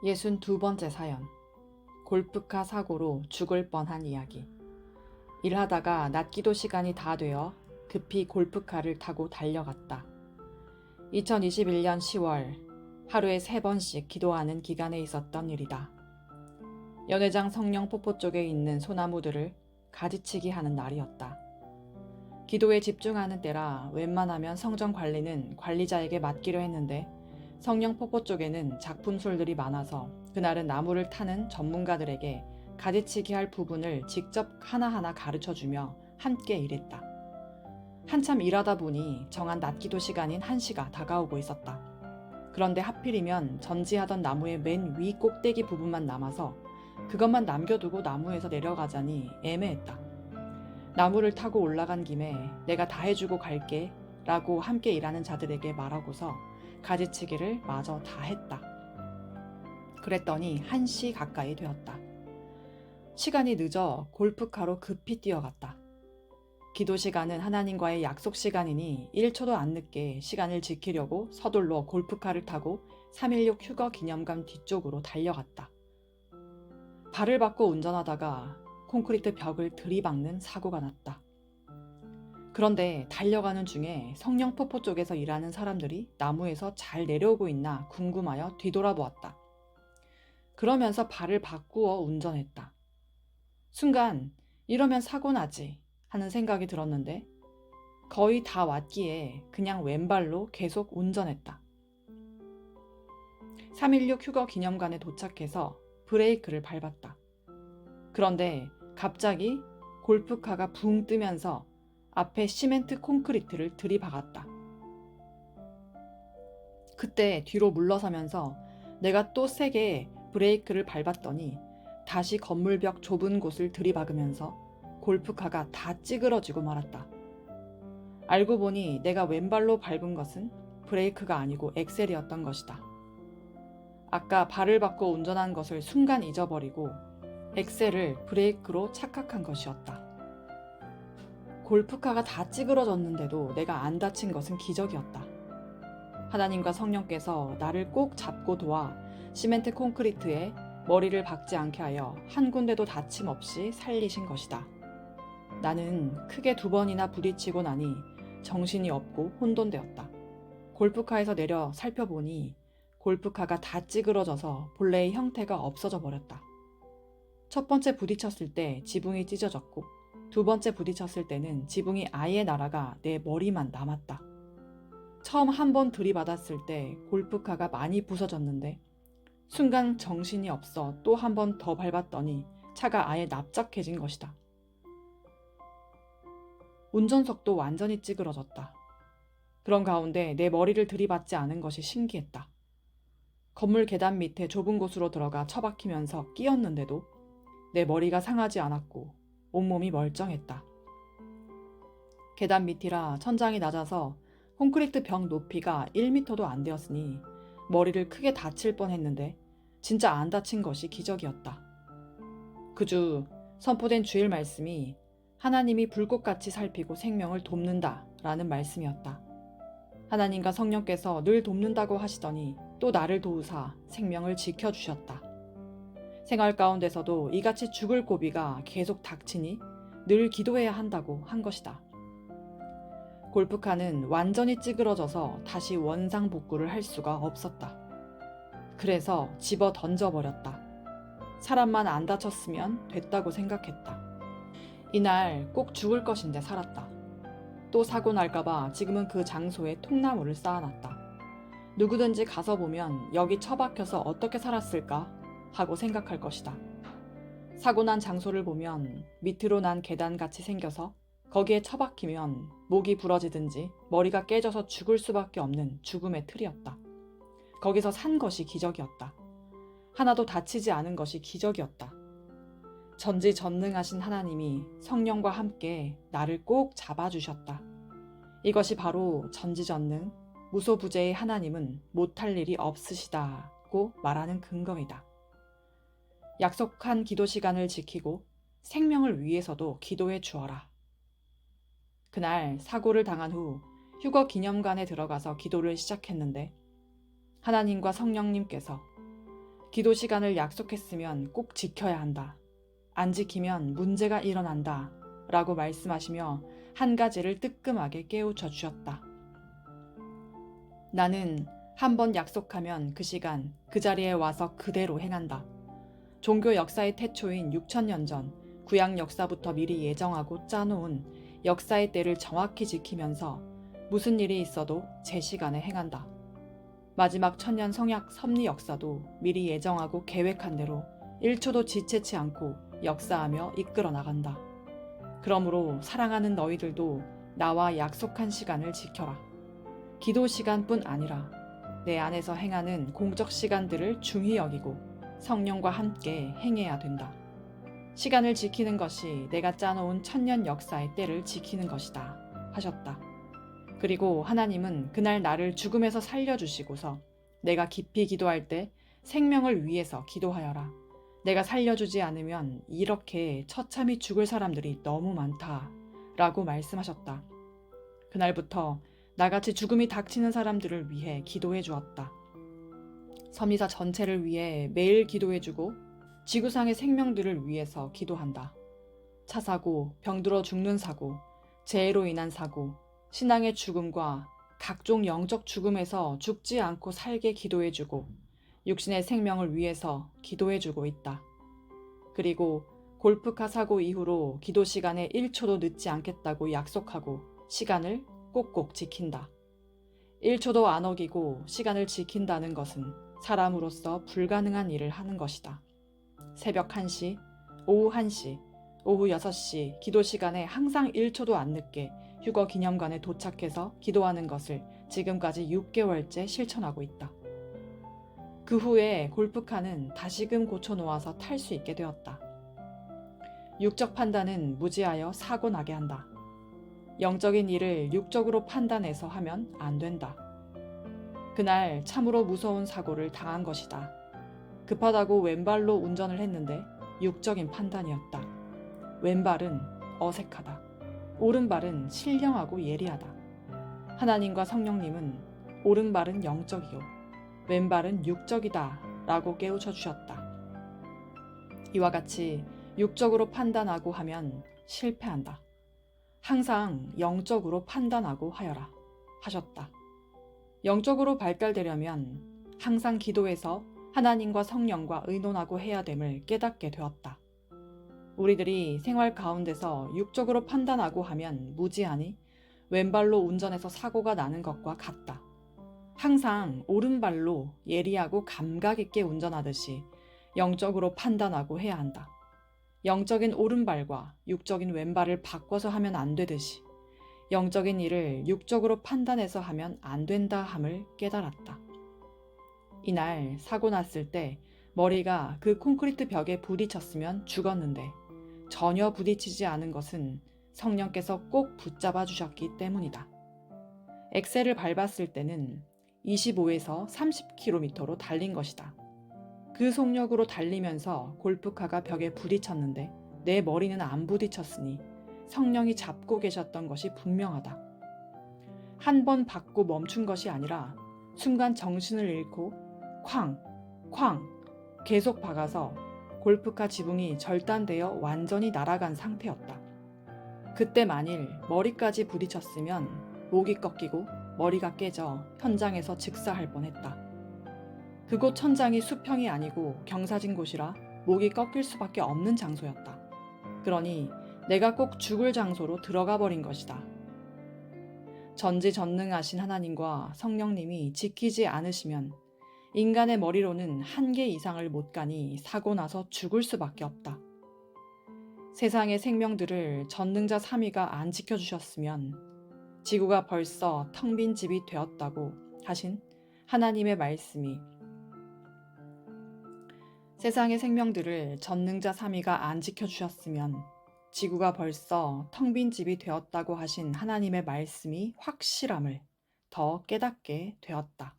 62번째 사연. 골프카 사고로 죽을 뻔한 이야기. 일하다가 낮기도 시간이 다 되어 급히 골프카를 타고 달려갔다. 2021년 10월, 하루에 3번씩 기도하는 기간에 있었던 일이다. 연회장 성령폭포 쪽에 있는 소나무들을 가지치기 하는 날이었다. 기도에 집중하는 때라 웬만하면 성전 관리는 관리자에게 맡기로 했는데 성령폭포 쪽에는 작품술들이 많아서 그날은 나무를 타는 전문가들에게 가지치기 할 부분을 직접 하나하나 가르쳐주며 함께 일했다. 한참 일하다 보니 정한 낮기도 시간인 1시가 다가오고 있었다. 그런데 하필이면 전지하던 나무의 맨 위 꼭대기 부분만 남아서 그것만 남겨두고 나무에서 내려가자니 애매했다. 나무를 타고 올라간 김에 내가 다 해주고 갈게 라고 함께 일하는 자들에게 말하고서 가지치기를 마저 다 했다. 그랬더니 1시 가까이 되었다. 시간이 늦어 골프카로 급히 뛰어갔다. 기도 시간은 하나님과의 약속 시간이니 1초도 안 늦게 시간을 지키려고 서둘러 골프카를 타고 316 휴거 기념관 뒤쪽으로 달려갔다. 발을 받고 운전하다가 콘크리트 벽을 들이박는 사고가 났다. 그런데 달려가는 중에 성령폭포 쪽에서 일하는 사람들이 나무에서 잘 내려오고 있나 궁금하여 뒤돌아보았다. 그러면서 발을 바꾸어 운전했다. 순간 이러면 사고 나지 하는 생각이 들었는데 거의 다 왔기에 그냥 왼발로 계속 운전했다. 316 휴거 기념관에 도착해서 브레이크를 밟았다. 그런데 갑자기 골프카가 붕 뜨면서 앞에 시멘트 콘크리트를 들이박았다. 그때 뒤로 물러서면서 내가 또 세게 브레이크를 밟았더니 다시 건물벽 좁은 곳을 들이박으면서 골프카가 다 찌그러지고 말았다. 알고 보니 내가 왼발로 밟은 것은 브레이크가 아니고 엑셀이었던 것이다. 아까 발을 받고 운전한 것을 순간 잊어버리고 엑셀을 브레이크로 착각한 것이었다. 골프카가 다 찌그러졌는데도 내가 안 다친 것은 기적이었다. 하나님과 성령께서 나를 꼭 잡고 도와 시멘트 콘크리트에 머리를 박지 않게 하여 한 군데도 다침 없이 살리신 것이다. 나는 크게 2번이나 부딪히고 나니 정신이 없고 혼돈되었다. 골프카에서 내려 살펴보니 골프카가 다 찌그러져서 본래의 형태가 없어져 버렸다. 첫 번째 부딪혔을 때 지붕이 찢어졌고 2번째 부딪혔을 때는 지붕이 아예 날아가 내 머리만 남았다. 처음 한 번 들이받았을 때 골프카가 많이 부서졌는데 순간 정신이 없어 또 한 번 더 밟았더니 차가 아예 납작해진 것이다. 운전석도 완전히 찌그러졌다. 그런 가운데 내 머리를 들이받지 않은 것이 신기했다. 건물 계단 밑에 좁은 곳으로 들어가 처박히면서 끼었는데도 내 머리가 상하지 않았고 온몸이 멀쩡했다. 계단 밑이라 천장이 낮아서 콘크리트 벽 높이가 1m도 안 되었으니 머리를 크게 다칠 뻔했는데 진짜 안 다친 것이 기적이었다. 그 주 선포된 주일 말씀이 하나님이 불꽃같이 살피고 생명을 돕는다 라는 말씀이었다. 하나님과 성령께서 늘 돕는다고 하시더니 또 나를 도우사 생명을 지켜주셨다. 생활 가운데서도 이같이 죽을 고비가 계속 닥치니 늘 기도해야 한다고 한 것이다. 골프카는 완전히 찌그러져서 다시 원상복구를 할 수가 없었다. 그래서 집어 던져버렸다. 사람만 안 다쳤으면 됐다고 생각했다. 이날 꼭 죽을 것인데 살았다. 또 사고 날까봐 지금은 그 장소에 통나무를 쌓아놨다. 누구든지 가서 보면 여기 처박혀서 어떻게 살았을까 하고 생각할 것이다. 사고 난 장소를 보면 밑으로 난 계단같이 생겨서 거기에 처박히면 목이 부러지든지 머리가 깨져서 죽을 수밖에 없는 죽음의 틀이었다. 거기서 산 것이 기적이었다. 하나도 다치지 않은 것이 기적이었다. 전지전능하신 하나님이 성령과 함께 나를 꼭 잡아주셨다. 이것이 바로 전지전능, 무소부재의 하나님은 못할 일이 없으시다고 말하는 근거이다. 약속한 기도 시간을 지키고 생명을 위해서도 기도해 주어라. 그날 사고를 당한 후 휴거 기념관에 들어가서 기도를 시작했는데 하나님과 성령님께서 기도 시간을 약속했으면 꼭 지켜야 한다. 안 지키면 문제가 일어난다. 라고 말씀하시며 한 가지를 뜨끔하게 깨우쳐 주셨다. 나는 한 번 약속하면 그 시간, 그 자리에 와서 그대로 행한다. 종교 역사의 태초인 6,000년 전 구약 역사부터 미리 예정하고 짜놓은 역사의 때를 정확히 지키면서 무슨 일이 있어도 제 시간에 행한다. 마지막 천년 성약 섭리 역사도 미리 예정하고 계획한 대로 1초도 지체치 않고 역사하며 이끌어 나간다. 그러므로 사랑하는 너희들도 나와 약속한 시간을 지켜라. 기도 시간뿐 아니라 내 안에서 행하는 공적 시간들을 중히 여기고 성령과 함께 행해야 된다. 시간을 지키는 것이 내가 짜놓은 천년 역사의 때를 지키는 것이다 하셨다. 그리고 하나님은 그날 나를 죽음에서 살려주시고서 내가 깊이 기도할 때 생명을 위해서 기도하여라. 내가 살려주지 않으면 이렇게 처참히 죽을 사람들이 너무 많다 라고 말씀하셨다. 그날부터 나같이 죽음이 닥치는 사람들을 위해 기도해 주었다. 섭리사 전체를 위해 매일 기도해주고 지구상의 생명들을 위해서 기도한다. 차 사고, 병들어 죽는 사고, 재해로 인한 사고, 신앙의 죽음과 각종 영적 죽음에서 죽지 않고 살게 기도해주고 육신의 생명을 위해서 기도해주고 있다. 그리고 골프카 사고 이후로 기도 시간에 1초도 늦지 않겠다고 약속하고 시간을 꼭꼭 지킨다. 1초도 안 어기고 시간을 지킨다는 것은 사람으로서 불가능한 일을 하는 것이다. 새벽 1시, 오후 1시, 오후 6시 기도 시간에 항상 1초도 안 늦게 휴거 기념관에 도착해서 기도하는 것을 지금까지 6개월째 실천하고 있다. 그 후에 골프카는 다시금 고쳐놓아서 탈 수 있게 되었다. 육적 판단은 무지하여 사고 나게 한다. 영적인 일을 육적으로 판단해서 하면 안 된다. 그날 참으로 무서운 사고를 당한 것이다. 급하다고 왼발로 운전을 했는데 육적인 판단이었다. 왼발은 어색하다. 오른발은 신령하고 예리하다. 하나님과 성령님은 오른발은 영적이요 왼발은 육적이다 라고 깨우쳐 주셨다. 이와 같이 육적으로 판단하고 하면 실패한다. 항상 영적으로 판단하고 하여라 하셨다. 영적으로 발달되려면 항상 기도해서 하나님과 성령과 의논하고 해야 됨을 깨닫게 되었다. 우리들이 생활 가운데서 육적으로 판단하고 하면 무지하니 왼발로 운전해서 사고가 나는 것과 같다. 항상 오른발로 예리하고 감각 있게 운전하듯이 영적으로 판단하고 해야 한다. 영적인 오른발과 육적인 왼발을 바꿔서 하면 안 되듯이 영적인 일을 육적으로 판단해서 하면 안 된다 함을 깨달았다. 이날 사고 났을 때 머리가 그 콘크리트 벽에 부딪혔으면 죽었는데 전혀 부딪히지 않은 것은 성령께서 꼭 붙잡아 주셨기 때문이다. 엑셀을 밟았을 때는 25에서 30km로 달린 것이다. 그 속력으로 달리면서 골프카가 벽에 부딪혔는데 내 머리는 안 부딪혔으니 성령이 잡고 계셨던 것이 분명하다. 한 번 받고 멈춘 것이 아니라 순간 정신을 잃고 쾅, 쾅 계속 박아서 골프카 지붕이 절단되어 완전히 날아간 상태였다. 그때 만일 머리까지 부딪혔으면 목이 꺾이고 머리가 깨져 현장에서 즉사할 뻔했다. 그곳 천장이 수평이 아니고 경사진 곳이라 목이 꺾일 수밖에 없는 장소였다. 그러니 내가 꼭 죽을 장소로 들어가 버린 것이다. 전지전능하신 하나님과 성령님이 지키지 않으시면 인간의 머리로는 한계 이상을 못 가니 사고 나서 죽을 수밖에 없다. 세상의 생명들을 전능자 3위가 안 지켜주셨으면 지구가 벌써 텅 빈 집이 되었다고 하신 하나님의 말씀이 세상의 생명들을 전능자 3위가 안 지켜주셨으면 지구가 벌써 텅 빈 집이 되었다고 하신 하나님의 말씀이 확실함을 더 깨닫게 되었다.